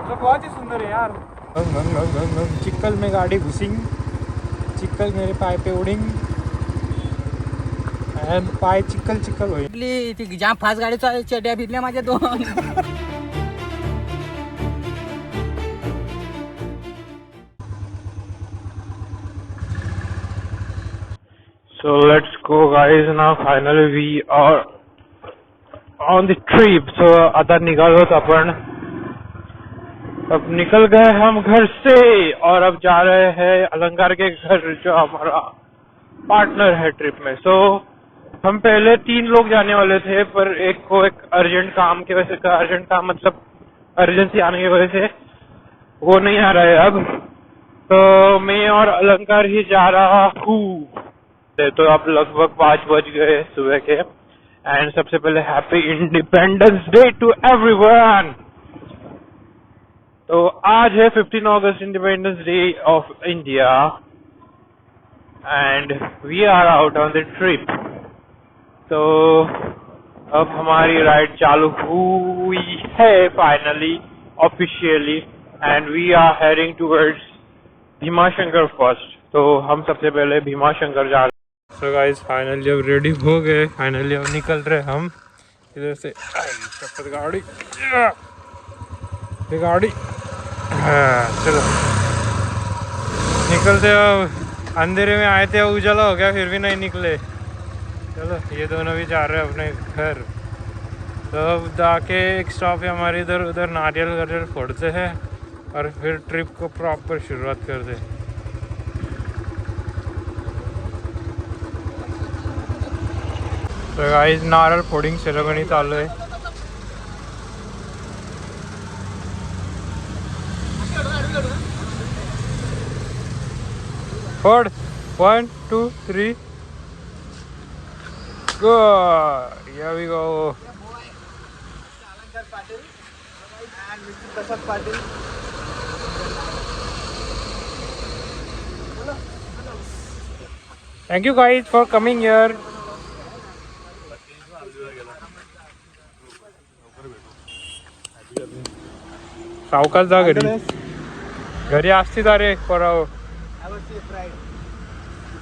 मतलब बहुत ही सुंदर है यार। चिक्कल में गाड़ी घुसिंग, चिक्कल मेरे पाय पे उडिंग, पाय चिक्कल चिक्कल होईल. ती जाम फास्ट गाडी चड्या भिजल्या माझ्या दोन. So let's go guys, now finally we are on the trip. So आता निकालो तो अपन अब निकल गए हम घर से और अब जा रहे हैं अलंकार के घर जो हमारा पार्टनर है ट्रिप में. सो हम पहले 3 लोग जाने वाले थे पर एक को एक अर्जेंट काम की वजह से, अर्जेंट काम मतलब अर्जेंसी आने की वजह से वो नहीं आ रहा है अब. तो मैं और अलंकार ही जा रहा हूँ. तो अब लगभग 5 बज गए सुबह के. एंड सबसे पहले happy independence day to everyone. तो आज है 15 अगस्त, independence day of India and we are out on the trip. तो अब हमारी राइड चालू हुई है finally officially and we are heading towards Bhimashankar first. तो हम सबसे पहले भीमाशंकर जा रहे हैं. सो गाइस फाइनली अब रेडी हो गए, फाइनली अब निकल रहे हम इधर से. गाड़ी गाड़ी हाँ चलो निकलते. अब अंधेरे में आए थे, उजाला हो गया फिर भी नहीं निकले. चलो ये दोनों भी जा रहे हैं अपने घर. तो अब जाके एक स्टॉप है हमारे इधर, उधर नारियल फोड़ते हैं और फिर ट्रिप को प्रॉपर शुरुआत करते हैं. तो गाइस नारियल फोड़िंग सेरेमनी चालू है. फोड़ 1 2 3 go. Here we go. Thank you guys for coming here. सावकाश जा घरी, घरी असतीच अरे पोराव.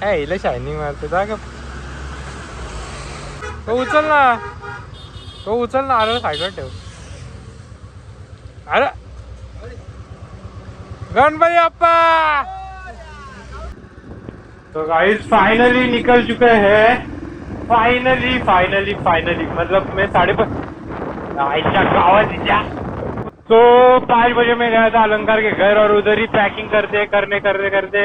हिला शायनिंग मारते जा का. तो उचल ना, तो उचल ना. अरे साईडवर ठेव. अरे गणपती बाप्पा. तो गाइस फाइनली निकल चुके हैं. फाइनली फाइनली फाइनली मतलब मैं 5:30 गावात. तो 5 बजे में गया था अलंकार के घर और उधर ही पैकिंग करते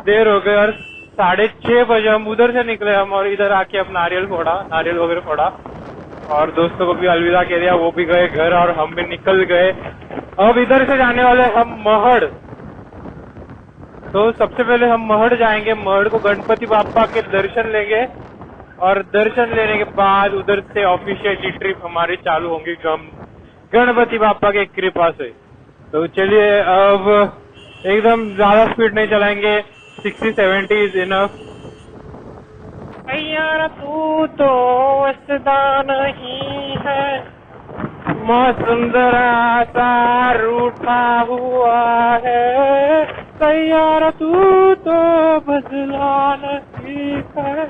देर हो गई और 6:30 बजे हम उधर से निकले. हम और इधर आके अब नारियल वगैरह फोड़ा और दोस्तों को भी अलविदा कह दिया. वो भी गए घर और हम भी निकल गए. अब इधर से जाने वाले हम महड़. तो सबसे पहले हम महड़ जाएंगे. महड़ को गणपति बाप्पा के दर्शन लेंगे और दर्शन लेने के बाद उधर से ऑफिशियली ट्रिप हमारी चालू होंगी गणपति बाप्पा के कृपा से. तो चलिए अब एकदम ज्यादा स्पीड नहीं चलाएंगे, 60-70 इज इनफ. यार तू तो वसदा नहीं है, सुंदरा सा रूठा हुआ है. यार तू तो बदला नहीं है,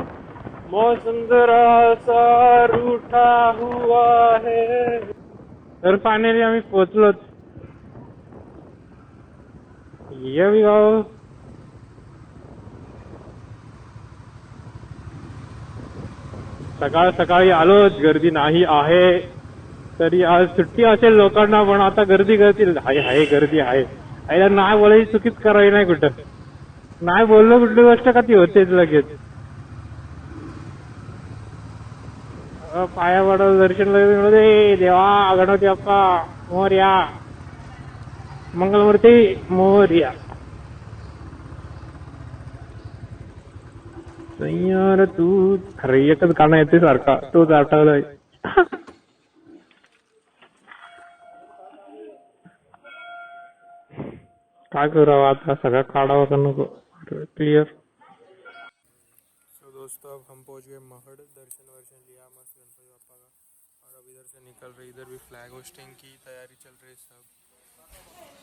सुंदरा सा रूठा हुआ है. तर फायनली आम्ही पोहोचलो. ये भी गाव सकाळी आलोच, गर्दी नाही आहे. तरी आज सुट्टी असेल लोकांना पण आता गर्दी आहे गर्दी आहे. आईला नाही बोलायची चुकीच करावी नाही. कुठं नाही बोललो कुठली गोष्ट का ती होतेच लगेच. पाया पडून दर्शन मिळू दे. देवा गणपती बाप्पा मोरया, मंगलमूर्ती मोरया. यार तू अरे एकच गाणं येते सारखा, तोच आठवलाय. काय करावं आता, सगळं काढावं का नको. क्लियर. तो दोस्तों अब हम पहुंच गए महड़. दर्शन लिया मस्त गणपति बाप्पा का और अब इधर से निकल रहे. इधर भी फ्लैग होस्टिंग की तैयारी चल रही है सब.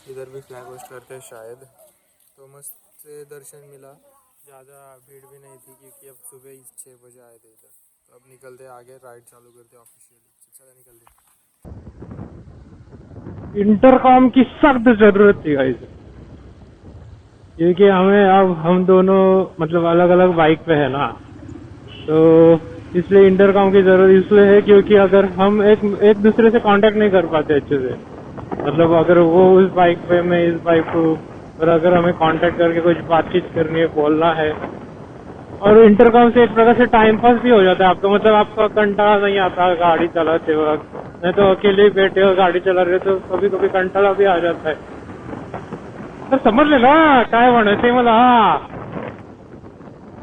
इधर भी फ्लैग होस्ट करते हैं शायद, तो मस्त से दर्शन मिला, ज़्यादा भीड़ भी नहीं थी क्योंकि अब सुबह ही 6 बजे आए थे इधर। तो अब निकलते आगे, राइड चालू करते ऑफिशियली। चला निकलते। इंटरकॉम की सख्त जरूरत थी गाइस, क्योंकि हम दोनों मतलब अलग अलग बाइक पे है ना, तो इसलिए इंटरकॉम की जरूरत इसलिए है क्योंकि अगर हम एक दूसरे से कांटेक्ट नहीं कर पाते अच्छे से, मतलब अगर वो उस बाइक पे मैं इस बाइक को, और अगर हमें कांटेक्ट करके कुछ बातचीत करनी है, बोलना है, और इंटरकॉम से एक प्रकार से टाइम पास भी हो जाता है आपको, मतलब आपका कंटाळा नहीं आता गाड़ी चलाते वक्त, नहीं तो अकेले ही बैठे हो गाड़ी चला रहे तो कभी कभी कंटाळा भी आ जाता है। तर समजले ना काय म्हणायचंय मला?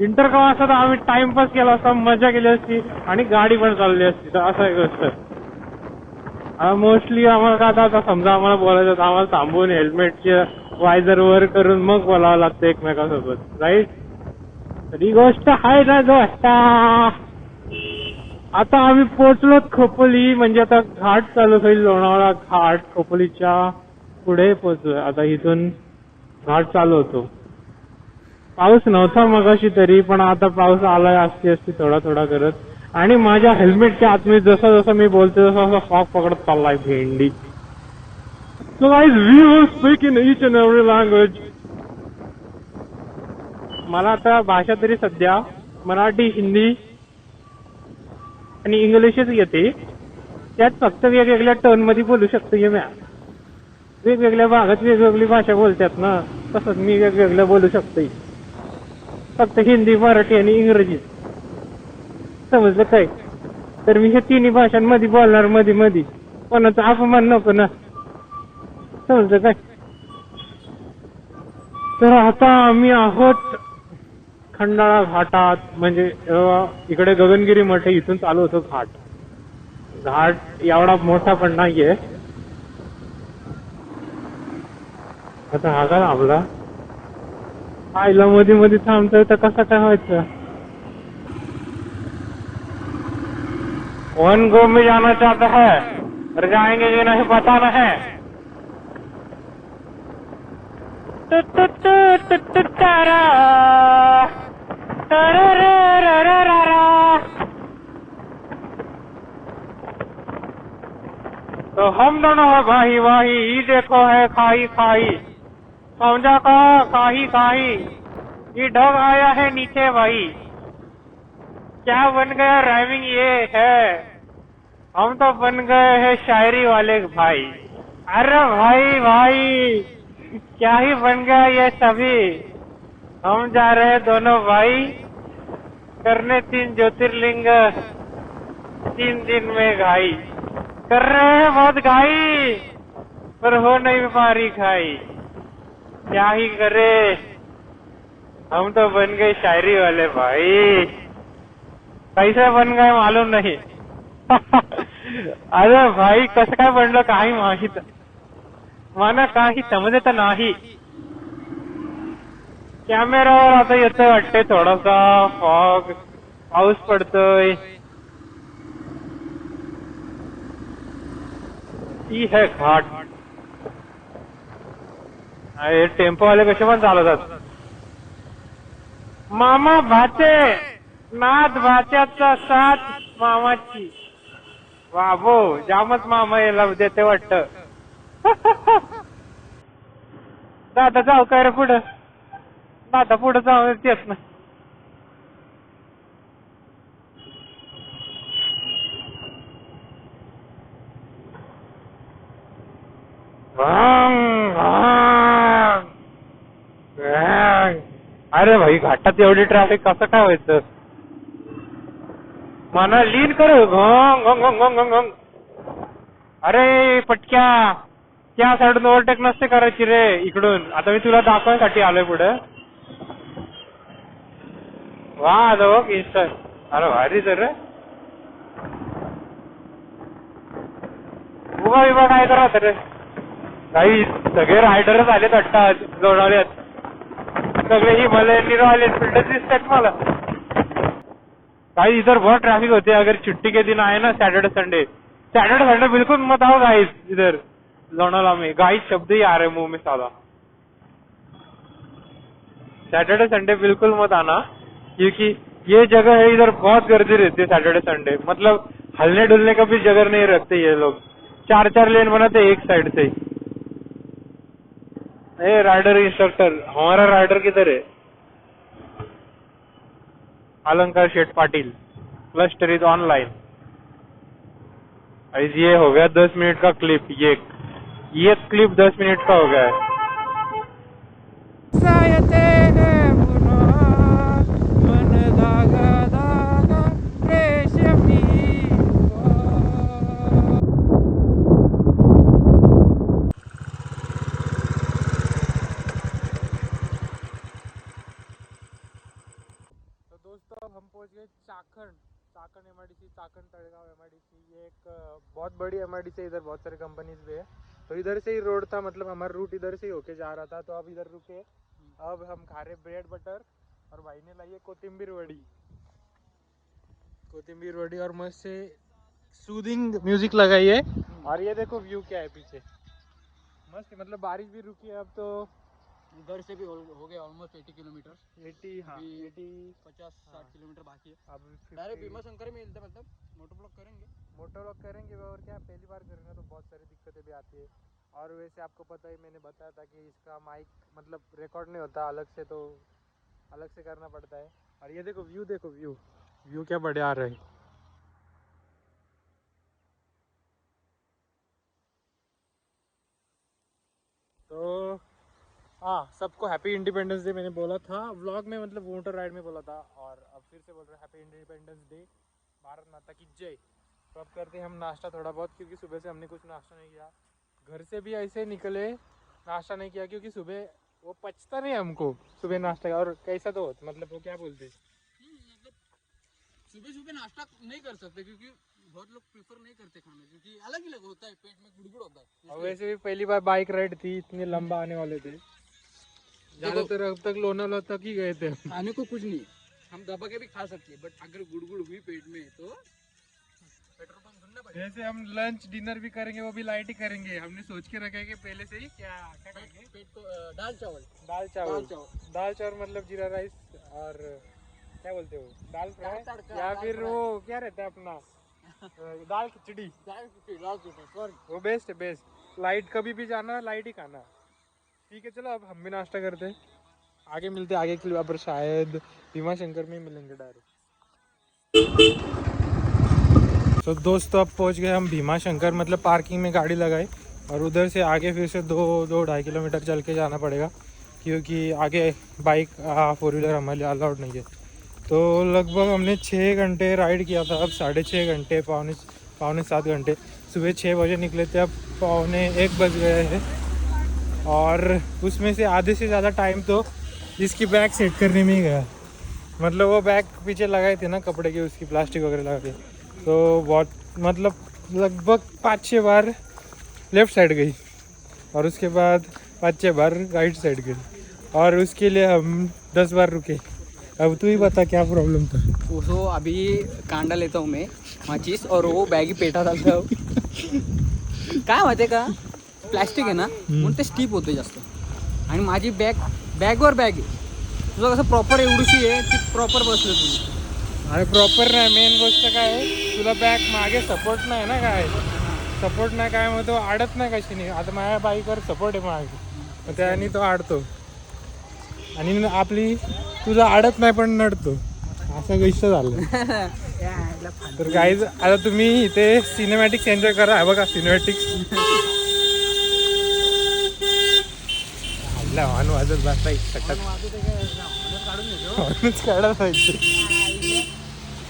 इंटरकॉम असता तर आम्ही टाइमपास केला असता, मजा केली असती आणि गाडी पण चालली असती, तर असं एक गोष्ट मोस्टली आम्हाला का आता समजा आम्हाला बोलायचं तर आम्हाला थांबून हेल्मेटचे वायझर वर करून मग बोलावं लागतं एकमेकासोबत, राईट? तर ही गोष्ट आहे ना गोष्ट. आता आम्ही पोहोचलो खोपोली, म्हणजे आता घाट चालू होईल, लोणावळा घाट खोपोलीच्या पुढे पोहोचलोय आता. इथून घाट चालू होतो. पाऊस नव्हता मगाशी तरी, पण आता पाऊस आलाय असती थोडा थोडा करत, आणि माझ्या हेल्मेटच्या आतमध्ये जसं जसं मी बोलतो तसं असं फॉग पकडत चाललाय भेंडी. So guys, we will speak in each and every language. मला आता भाषा तरी सध्या मराठी, हिंदी आणि इंग्लिशच येते. त्यात फक्त वेगवेगळ्या टोन मध्ये बोलू शकतो. वेगवेगळ्या भागात वेगवेगळी भाषा बोलतात ना, तसंच मी वेगवेगळं बोलू शकतो. फक्त हिंदी, मराठी आणि इंग्रजी. समजलं काय? तर मी हे तिन्ही भाषांमध्ये बोलणार मध्ये मध्ये. कोणाचा अपमान नको ना, समजलं काय? तर आता आम्ही आहोत खंडाळा घाटात, म्हणजे इकडे गगनगिरी मठ आहे, इथून चालू होतो घाट. घाट एवढा मोठा पण नाहीये. आता हा का आपला आईला मध्ये मध्ये थांबतोय तर कसा काय व्हायचं? वन गो में जाना चाहता है और जाएंगे कि नहीं पता नहीं. तो हम दोनों है भाई भाई, ये देखो है खाई खाई, समझा का? खाही खाही, ये ढग आया है नीचे भाई. क्या बन गया राइमिंग ये है, हम तो बन गए हैं शायरी वाले भाई. अरे भाई भाई, क्या ही बन गया ये सभी. हम जा रहे हैं दोनों भाई करने 3 ज्योतिर्लिंग 3 दिन में घाई. कर रहे हैं बहुत घाई, पर हो नहीं पा रही खाई. क्या ही करे, हम तो बन गए शायरी वाले भाई. कैसे बन गए मालूम नहीं. अरे भाई कसं काय बनलं काही माहित, मला काही समजत नाही. कॅमेरावर आता येतोय वाटते थोडासा फॉग, पाऊस पडतोय. ही है घाट. हे टेम्पो वाले कसे पण चालवतात. मामा भाचे, नाथ भाच्याचा साथ मामाची. बाबो, जामच मामा याला देते वाटत. दादा जाऊ काय रे पुढं, दादा पुढं जाऊ देत ना. अरे भाई, घाटात एवढी ट्रॅफिक कसं काय व्हायचं. मला लीन कर. अरे पटक्या, त्या साईडून ओव्हरटेक नसते करायची रे इकडून. आता मी तुला दाखवायसाठी आलोय पुढे. वा हो की सर, अरे भारी सर. उभा विभा काय करत रे. काही सगळे रायडरच आलेत वाटतात लोणावळ्यात. सगळे हिमालयन आले फिल्टर दिसतात मला. गाइस इधर बहुत ट्रैफिक होती है. अगर छुट्टी के दिन आए ना, सैटरडे संडे बिल्कुल मत आओ गाइस इधर. लोनावाला में गाइस शब्द ही आ रहे मुंह में सादा। सैटरडे संडे बिल्कुल मत आना, क्योंकि ये जगह है इधर बहुत गर्दी रहती है सैटरडे संडे। मतलब हलने डुलने का भी जगह नहीं रखते ये लोग, 4-4 लेन बनाते एक साइड से। ए राइडर इंस्ट्रक्टर, हमारा राइडर किधर है? अलंकार शेठ पाटिल, क्लस्टर इज ऑनलाइन। ये हो गया 10 मिनट का क्लिप। ये क्लिप 10 मिनट का हो गया है। दोस्तों अब हम पहुंच गए चाकण MIDC, चाकण तड़गांव MIDC। ये एक बहुत बड़ी MIDC है, इधर बहुत सारे कंपनीज भी है। तो इधर से ही रोड था, मतलब हमारा रूट इधर से ही होके जा रहा था। तो अब इधर रुके, अब हम खा रहे ब्रेड बटर और भाई ने लाई है कोथिंबीर वड़ी और मस्त से सूदिंग म्यूजिक लगाई है। और ये देखो व्यू क्या है पीछे, मस्त। मतलब बारिश भी रुकी है अब तो। घर से भी हो गया ऑलमोस्ट 80 किलोमीटर। 50-60 किलोमीटर बाकी है। अब डायरेक्ट भीमा शंकर में मिलता, मतलब मोटो ब्लॉक करेंगे और क्या, पहली बार करेंगे तो बहुत सारी दिक्कतें भी आती है। और वैसे आपको पता ही, मैंने बताया था कि इसका माइक मतलब रिकॉर्ड नहीं होता अलग से, तो अलग से करना पड़ता है। और ये देखो व्यू क्या बढ़िया आ रहा है। तो हाँ, सबको हैप्पी इंडिपेंडेंस डे मैंने बोला था व्लॉग में, मतलब मोटर राइड में बोला था। और अब फिर से बोल रहे हैं हैप्पी इंडिपेंडेंस डे, भारत माता की जय। तो अब करते हैं हम नाश्ता थोड़ा बहुत, क्योंकि सुबह से हमने कुछ नाश्ता नहीं किया। घर से भी ऐसे निकले, नाश्ता नहीं किया, क्योंकि सुबह वो पचता नहीं हमको सुबह नाश्ता। और कैसा तो मतलब वो क्या बोलते, सुबह नाश्ता नहीं कर सकते, क्योंकि बहुत लोग प्रेफर नहीं करते खाना, क्योंकि अलग ही होता है, पेट में गुड़गुड़ होता है। और वैसे भी पहली बार बाइक राइड थी, इतने लंबा आने वाले थे। ज्यादातर अब तक लोनावाला तक ही गए थे। खाने को कुछ नहीं, हम दबा के भी खा सकते हैं, बट अगर गुड़गुड़ हुई पेट में तो पेट्रोल पंप ढूंढना पड़ेगा। जैसे हम लंच डिनर भी करेंगे वो भी लाइट ही करेंगे। हमने सोच के रखा है कि पहले से ही क्या करेंगे, पेट को दाल चावल मतलब जीरा राइस और क्या बोलते हो, दाल फ्राई, तड़का, या दाल फिर फ्राई। वो क्या रहता है अपना दाल खिचड़ी। सॉरी, वो बेस्ट है, बेस्ट। लाइट कभी भी जाना, लाइट ही खाना। ठीक है, चलो अब हम भी नाश्ता करते हैं, आगे मिलते हैं। आगे के लिए पर शायद भीमा शंकर में ही मिलेंगे डायरेक्ट। तो दोस्तों अब पहुंच गए हम भीमा शंकर, मतलब पार्किंग में गाड़ी लगाई। और उधर से आगे फिर से 2-2.5 किलोमीटर चल के जाना पड़ेगा, क्योंकि आगे बाइक 4 व्हीलर हमारे लिए अलाउड नहीं है। तो लगभग हमने 6 घंटे राइड किया था। अब 6.5 घंटे, पौने 7 घंटे। सुबह 6 बजे निकले थे, अब 1:45 बज गए हैं। और उसमें से आधे से ज़्यादा टाइम तो इसकी बैग सेट करने में ही गया। मतलब वो बैग पीछे लगाए थे ना कपड़े की, उसकी प्लास्टिक वगैरह लगा के, तो बहुत मतलब लगभग 5-6 बार लेफ़्ट साइड गई, और उसके बाद 5-6 बार राइट साइड गई, और उसके लिए हम 10 बार रुके। अब तू ही बता क्या प्रॉब्लम था। तो अभी कांदा लेता हूँ मैं माचीस, और वो बॅग ही पेटा घालता हूँ। काय माहिती का, प्लॅस्टिक आहे ना म्हणून ते स्टीप होते जास्त, आणि माझी बॅगवर बॅग आहे, तुझं कसं प्रॉपर एवढीशी आहे ती प्रॉपर बसलं तुझी। अरे प्रॉपर नाही, मेन गोष्ट काय आहे, तुला बॅग मागे सपोर्ट नाही ना, सपोर्ट नाही काय मग तो अडत नाही कशाने. आता माझ्या बाईकवर सपोर्ट आहे मागे, त्याने तो अडतो, आणि आपली तुझा अडत नाही पण नडतो, असा गोष्ट झालं. तर गाईज आता तुम्ही इथे सिनेमॅटिक्स एन्जॉय करा. बघा सिनेमॅटिक्स हॉर्न वाजत बसता काढा पाहिजे.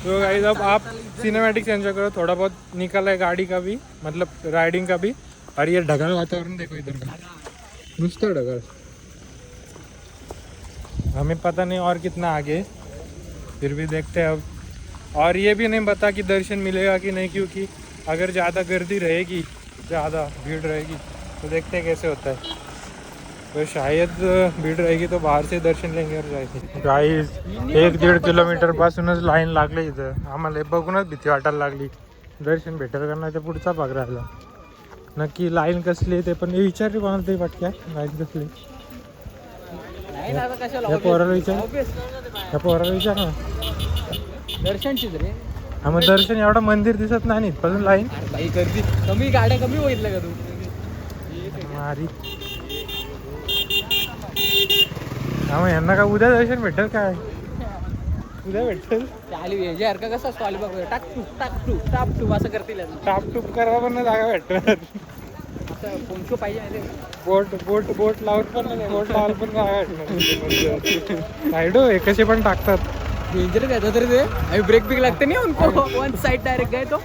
तो गाइस अब आप सिनेमैटिक्स एंजॉय करो. थोड़ा बहुत निकला है गाड़ी का भी, मतलब राइडिंग का भी. और ये ढगाल वातावरण देखो इधर का, नुसतं ढगाल. हमें पता नहीं और कितना आगे, फिर भी देखते हैं अब. और ये भी नहीं पता कि दर्शन मिलेगा कि नहीं, क्योंकि अगर ज़्यादा गर्दी रहेगी, ज़्यादा भीड़ रहेगी तो देखते हैं कैसे होता है. तो शायद भीड़ रहेगी तो बाहर से दर्शन लेंगे और जायचे. गाईज 1-1.5 किलोमीटर पासूनच लाईन लागली इथं. आम्हाला बघूनच भीती वाटायला लागली. दर्शन भेटेल का नाही ते पुढचा भाग राहिला. नक्की लाईन कसली आहे ते पण विचारली कोणाला तरी पटक्या लाईन कसली या पोराला विचार ना. दर्शनचीच रे. हा मग दर्शन एवढं मंदिर दिसत नाही इथपासून लाईन बाई गर्दी कमी, गाड्या कमी बघितलं का तू? मारी. हा मग यांना का उद्या दर्शन भेटेल काय? उद्या भेटेल. आली यार का कसा असतो अलिबाग टाक टाप टू असं करतील टापटूप करा पण जागा भेटणार. असं कोणतं पाहिजे माहिती आहे? बोट लावून पण नाही बोट लावायला पण जागा भेटणार. साईडो हे कसे पण टाकतात. डेंजर आहे तरी ते. अभी ब्रेक बिक लगते नहीं उनको, वन साइड डायरेक्ट गए तो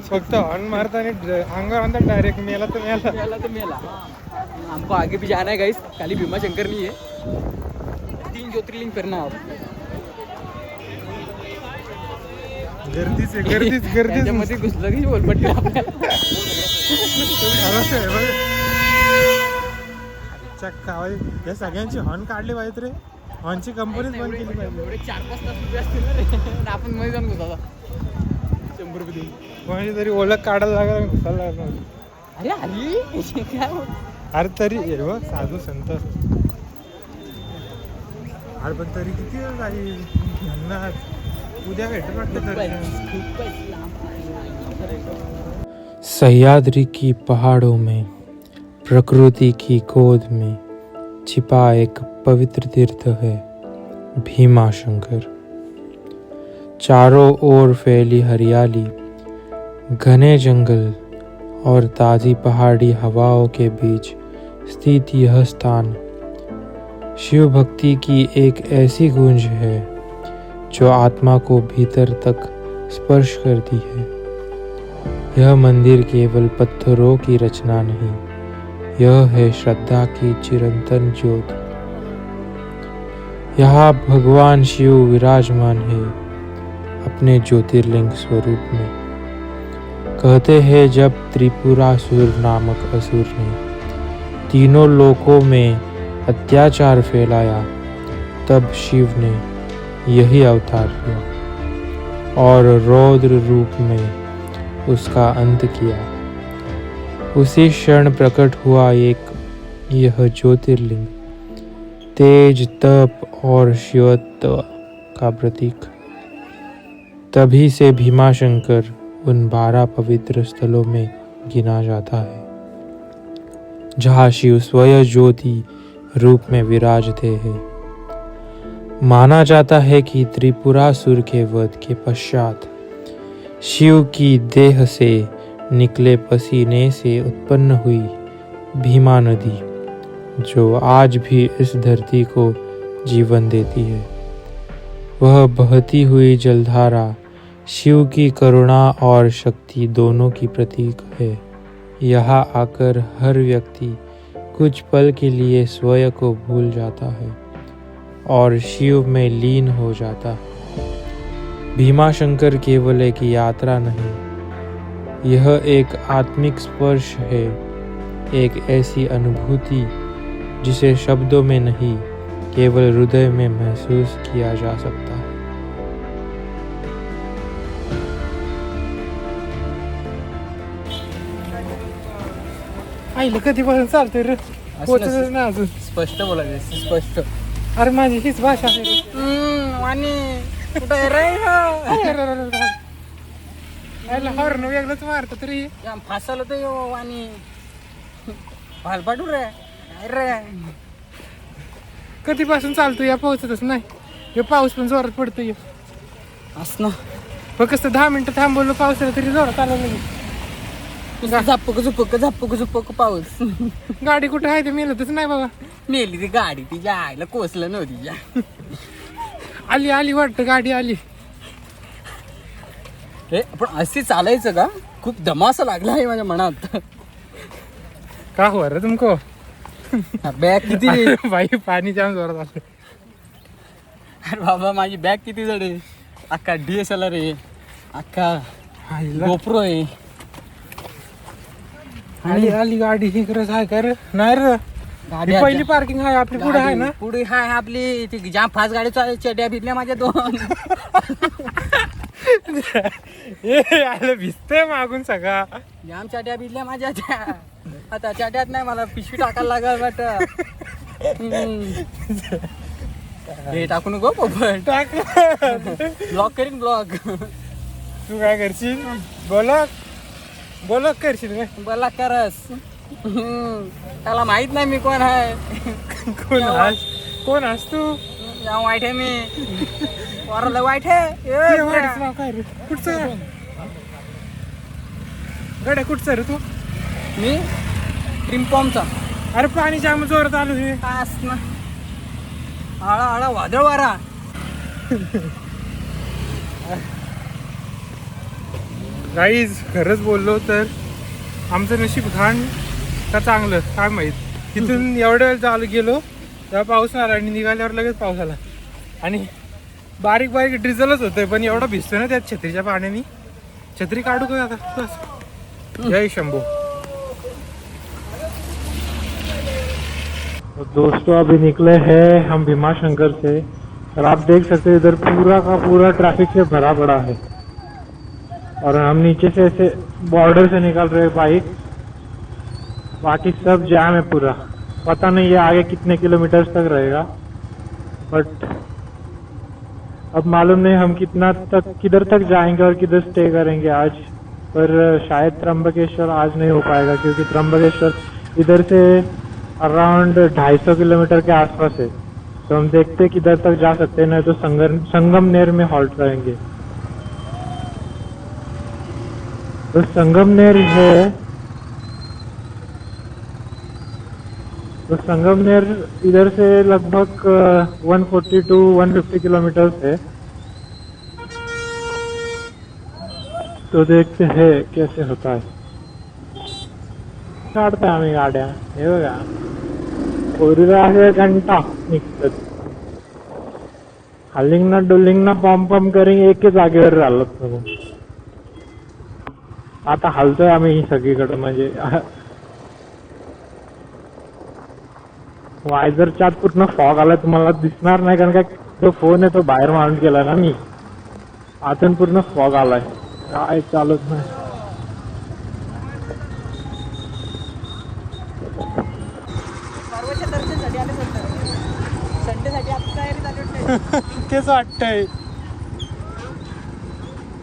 फक्त हॉर्न मारताना अंगावर आणतात डायरेक्ट मेला तर मेला. मेला तो मेला. हमको आगे भी जाना है गाइस. खाली भीमा शंकर नहीं है, 3 ज्योतिर्लिंग फिरना है. गर्दीच त्याच्यामध्ये घुसलं की बोलपट्टी आपल्याला. या सगळ्यांची हॉर्न काढली पाहिजे रे. हॉर्नची कंपनीच बंद केली पाहिजे. एवढे 4-5 तास उभे असतील ना रे. आणि आपण मध्ये जाऊन घुसायला 100 रुपये देऊन. कोणाची तरी ओळख काढायला लागला घुसायला लागला. अरे अरे काय अरे तरी हे बघ साधू संत. अरे पण तरी किती वेळ जाईल यांना उद्या भेटत वाटतं तरी. सह्याद्री की पहाड़ों में प्रकृति की गोद में छिपा एक पवित्र तीर्थ है भीमा शंकर. चारों ओर फैली हरियाली, घने जंगल और ताज़ी पहाड़ी हवाओं के बीच स्थित यह स्थान शिव भक्ति की एक ऐसी गूंज है जो आत्मा को भीतर तक स्पर्श करती है. यह मंदिर केवल पत्थरों की रचना नहीं, यह है श्रद्धा की चिरंतन ज्योति. यहाँ भगवान शिव विराजमान है अपने ज्योतिर्लिंग स्वरूप में. कहते हैं जब त्रिपुरासुर नामक असुर ने तीनों लोकों में अत्याचार फैलाया, तब शिव ने यही अवतार लिया और रौद्र रूप में उसका अंत किया. उसी क्षण प्रकट हुआ यह ज्योतिर्लिंग तेज, तप और शिवत्व का प्रतीक. तभी से भीमाशंकर उन 12 पवित्र स्थलों में गिना जाता है जहाँ शिव स्वयं ज्योति रूप में विराजते हैं. माना जाता है कि त्रिपुरासुर के वध के पश्चात शिव की देह से निकले पसीने से उत्पन्न हुई भीमा नदी, जो आज भी इस धरती को जीवन देती है, वह बहती हुई जलधारा शिव की करुणा और शक्ति दोनों की प्रतीक है. यहाँ आकर हर व्यक्ति कुछ पल के लिए स्वयं को भूल जाता है और शिव में लीन हो जाता है. भीमाशंकर केवल एक यात्रा नहीं, यह एक आत्मिक स्पर्श है, एक ऐसी अनुभूति जिसे शब्दों में नहीं केवल हृदय में महसूस किया जा सकता है. आईला कधीपासून चालतंय रे. पोचतच ना अजून. स्पष्ट बोलायचं, स्पष्ट. अरे माझी हीच भाषा आहे रे. आणि कुठं आहे रे? आईला हॉर्न वेगळंच मारतं तरी. फासाला तर आणि भालपाटू रे रे. कधीपासून चालतो या पोहोचतच नाही. हे पाऊस पण जोरात पडतोय. असं ना फक्त 10 मिनिटं थांबवलं पावसाला तरी जोरात आला नाही. झपक झुपक पाऊस. गाडी कुठे आहे ते मिळतच नाही बाबा. नेली ती गाडी तिच्या आईला कोसलं नव्हती. आली वाटतं गाडी आली. रे पण अशी चालायचं का? खूप दमासा लागला आहे माझ्या मनात. का हो रे तुमको? बॅग किती बाई पाणी जाम जोरात आलं. अरे बाबा माझी बॅग किती जड आहे. अख्खा DSLR आहे, अख्खा गोप्रो आहे. आली गाडी. ही खरंच आहे का रे? नाही रे, गाडी पहिली पार्किंग आहे आपली पुढे आहे ना. पुढे हाय आपली ती जाम फास्ट गाडी चड्या भिडल्या माझ्या 2. हे आलं भिजतंय मागून सगळा. जाम चाट्या भिजल्या माझ्या त्या. आता चाट्यात नाही मला पिशवी टाकायला लागल वाट. हे टाकू नको पोपट. टाक. ब्लॉक करीन ब्लॉक. तू काय करशील? बोलक करशील काय? बला करस. त्याला माहित नाही मी कोण आहे. कोण आहेस तू? या वाईट आहे मी. वरला वाईट आहे. काय रे? कुठचं गड्या कुठचं रे तू? मी ट्रिम्पॉमचा. अरे पाणी जाम जोरात आलो हे. पास ना. आळा आळा वादळ वारा. गाईज खरंच बोललो तर आमचं नशीब घाण का चांगलं काय माहीत. तिथून एवढ्या वेळ चालू गेलो तेव्हा पाऊस आला आणि निघाल्यावर लगेच पाऊस आला. आणि बारीक बारीक ड्रिझलच होतंय पण एवढा भिजतोय ना त्यात छत्रीच्या पाण्याने. छत्री काढू का आता बस. जय शंभू. तो दोस्तों अभी निकले हैं हम भीमा शंकर से और आप देख सकते हैं इधर पूरा का पूरा ट्रैफिक से भरा पड़ा है और हम नीचे से ऐसे बॉर्डर से निकल रहे बाइक. बाकी सब जाम है पूरा. पता नहीं ये आगे कितने किलोमीटर तक रहेगा बट अब मालूम नहीं हम किधर तक जाएंगे और किधर स्टे करेंगे आज. पर शायद त्र्यंबकेश्वर आज नहीं हो पाएगा क्योंकि त्र्यंबकेश्वर इधर से अराउंड 250 किलोमीटर के आसपास है. तो हम देखते किधर तक जा सकते हैं नहीं तो संगमनेर में हॉल्ट रहेंगे. तो संगमनेर है तो संगमनेर इधर से लगभग 140 to 150 किलोमीटर है. तो देखते हैं कैसे होता है. काढतोय आम्ही गाड्या हे बघा. पोरीला घंटा निघतात. हालिंग ना डोलिंग ना पॉम करेंगे एके जागेवर राहिलो मग. आता हलतोय आम्ही सगळीकडे म्हणजे वायझरच्या आत पूर्ण फॉग आला. तुम्हाला दिसणार नाही कारण काय जो फोन आहे तो बाहेर माउंट केला ना मी. आतून पूर्ण फॉग आलाय. काय चालत नाही. सर्वच्या दर्शनसाठी आले संडेसाठी आता तयारी झाली. तेच वाटतंय.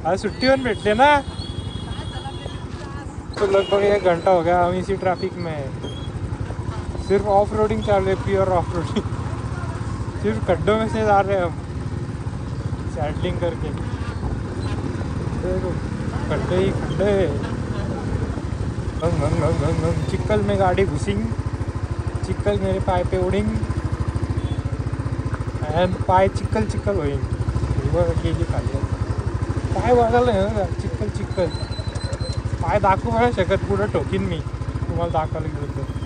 आज सुट्टीवर भेटले ना. तो लगभग 1 घंटा हो गया हम इसी ट्रैफिक में है. सिर्फ ऑफ रोडिंग चालू है. Pure off roading. सिर्फ खड्डों में से जा रहे हैं हम सैडलिंग करके. देखो खड्डे ही खड्डे. चिक्कल में गाड़ी घुसिंग. चिक्कल मेरे पाय पे उडिंग एंड पाय चिक्कल होईल. गेली खाली पाय बघायला नाही ना. चिक्कल पाय दाखवू नाही शकत. पुढं ठोकीन मी तुम्हाला दाखवायला गेलो तर.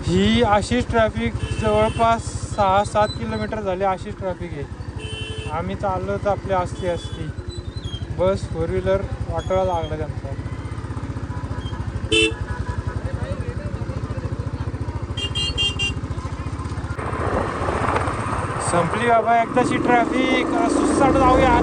ही अशीच ट्रॅफिक जवळपास 6-7 किलोमीटर झाली. अशीच ट्रॅफिक आहे. आम्ही चाललोच आपली असती बस 4 व्हीलर वाटायला लागला त्यांचा. संपली बाबा एकदाची ट्रॅफिक. सुसाट जाऊया.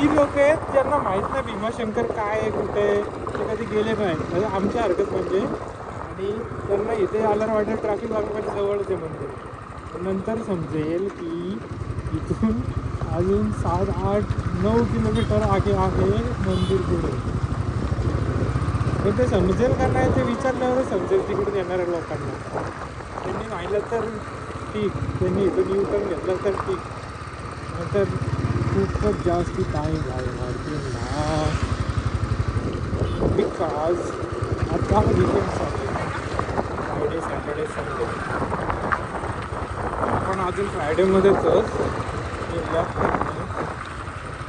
ती लोक आहेत ज्यांना माहीत नाही भीमाशंकर काय आहे कुठे आहे. ते कधी गेले नाही म्हणजे आमच्या हरकत म्हणजे. आणि त्यांना इथे आल्यावर वाटेल ट्रॅफिक लागण्याच्या जवळच आहे म्हणजे. नंतर समजेल की इथून अजून 7-8-9 किलोमीटर आगे आहे मंदिर पुढे. पण ते समजेल का नाही ते विचारल्यावर समजेल तिकडून येणाऱ्या लोकांना. त्यांनी माहिलं तर ठीक. त्यांनी इथून U-turn घेतला तर ठीक. नंतर खूपच जास्ती टाईम लागणार त्यांना. बिकॉज आता वीकेंड चालू आहे. Friday Saturday Sunday. आपण अजून फ्रायडेमध्येच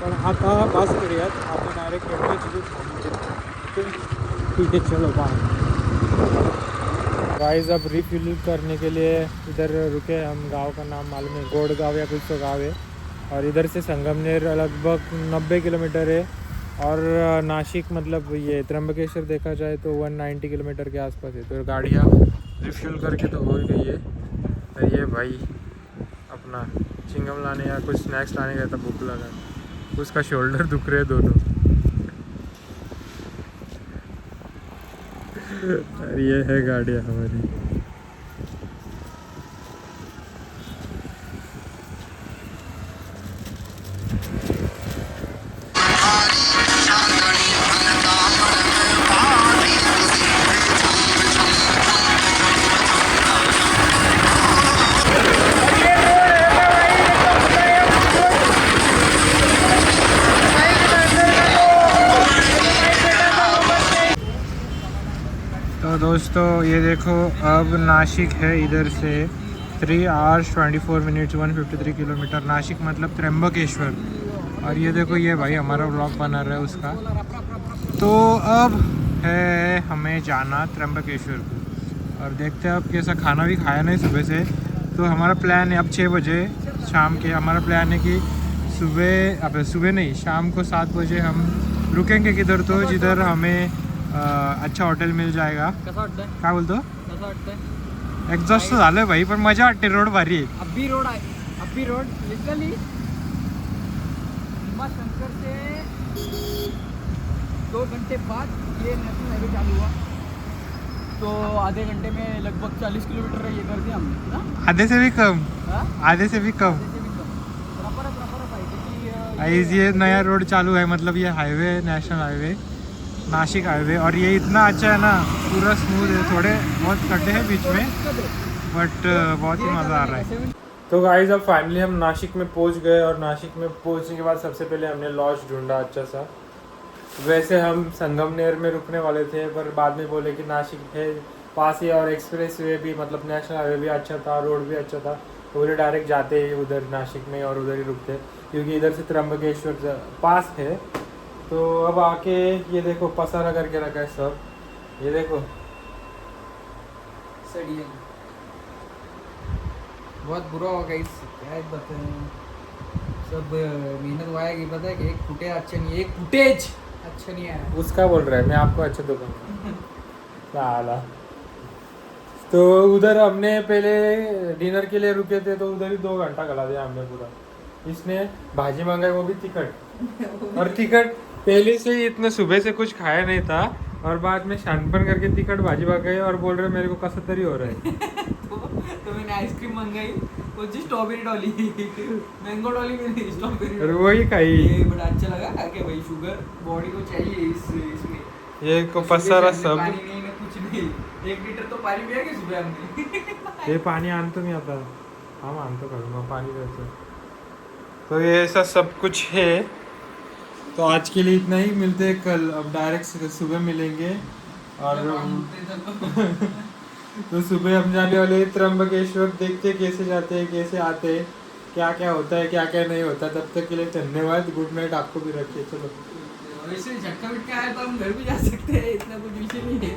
पण आता बस करूयात आपण डायरेक्ट ठीक है चलो बाय गाइस। अब रिफ्यूल करने के लिए इधर रुके हम, गांव का नाम मालूम है, गोड़ गाँव या कुछ तो गाँव है, और इधर से संगमनेर लगभग 90 किलोमीटर है, और नासिक मतलब ये त्र्यंबकेश्वर देखा जाए तो 190 किलोमीटर के आसपास है। तो गाड़ियाँ रिफ्यूल करके तो हो ही गई है। और ये भाई अपना चिंगम लाने या कुछ स्नैक्स लाने गया था, भूख लगा, उसका शोल्डर दुख रहे दोनों। और ये है गाड़ियाँ हमारी। तो दोस्तों ये देखो अब नासिक है इधर से 3 hours 24 minutes 153 किलोमीटर, नासिक मतलब त्र्यंबकेश्वर। और ये देखो ये भाई हमारा व्लॉग बना रहा है उसका। तो अब है हमें जाना त्र्यंबकेश्वर को, और देखते हैं अब कैसा, खाना भी खाया नहीं सुबह से। तो हमारा प्लान है अब 6 बजे शाम के, हमारा प्लान है कि सुबह नहीं शाम को 7 बजे हम रुकेंगे किधर, तो जिधर हमें अच्छा हॉटेल मिल जाएगा। कसं वाटतंय? काय बोलतो? कसं वाटतंय? एक्झॉस्ट झालं भाई, पण मजा वाटते, रोड भारी आहे। अब्बी रोड आहे, अब्बी रोड लिटरली शंकर से 2 घंटे बाद ये नेशनल हाईवे चालू हुआ, तो आधे घंटे में लगभग 40 किलोमीटर ये कर दिया हमने ना। आधे से भी कम, हाँ? आधे से भी कम। जैसे भी कम प्रॉपर है क्योंकि गाइस ये नया रोड चालू है, मतलब ये highway, national highway, Nashik highway, और ये इतना अच्छा है ना, पूरा स्मूथ है, थोड़े बहुत गड्ढे हैं बीच में, बट बहुत ही मज़ा आ रहा है। तो गाइस अब फाइनली हम नासिक में पहुंच गए, और नासिक में पहुंचने के बाद सबसे पहले हमने लॉज ढूंढा अच्छा सा। वैसे हम संगमनेर में रुकने वाले थे, पर बाद में बोले कि नासिक है पास ही, और एक्सप्रेस वे भी मतलब नेशनल हाईवे भी अच्छा था, रोड भी अच्छा था, तो बोले डायरेक्ट जाते ही उधर नासिक में और उधर ही रुकते, क्योंकि इधर से त्र्यंबकेश्वर पास है। तो अब आके ये देखो पसारा करके रखा है सब, ये देखो सड़िया बहुत बुरा होगा इस, क्या बताएं, सब मेहनत वाया गई, पता है कि एक फुटेज अच्छा नहीं है, एक फुटेज अच्छा नहीं आया। उसका बोल रहा है, मैं आपको अच्छा दूंगा साला। तो उधर हमने पहले डिनर के लिए रुके थे, तो उधर ही 2 घंटा गला दिया हमने पूरा। इसने भाजी मंगाई, वो भी टिकट, और टिकट पहले से ही इतने सुबह से कुछ खाया नहीं था, और बाद में शानपन करके टिकट भाजी मंगाई, और बोल रहे मेरे को कसर तरी हो रहा है। तो मैंने आइसक्रीम मंगाई, वो जी स्ट्रॉबेरी डॉली, मैंगो डॉली में नहीं, स्ट्रॉबेरी और वही खाई। ये बड़ा अच्छा लगा कि भाई शुगर बॉडी को चाहिए इसमें। ये को पसारा सब, पानी नहीं ना कुछ नहीं, 1 लीटर तो पानी पिया कि सुबह हमने। ये पानी आणतो मी आता, हाँ आणतो काढून पानी रहता। तो ये ऐसा सब कुछ है। तो आज के लिए इतना ही, मिलते हैं कल, अब डायरेक्ट सुबह मिलेंगे। और तो सुबह हम जाने वाले हैं त्र्यंबकेश्वर, देखते हैं कैसे जाते हैं, कैसे आते हैं, क्या क्या होता है, क्या क्या नहीं होता। तब तक के लिए धन्यवाद, गुड नाइट, आपको भी रखिए। चलो वैसे झटका विटका आया तो हम घर भी जा सकते हैं, इतना कुछ विषय नहीं है।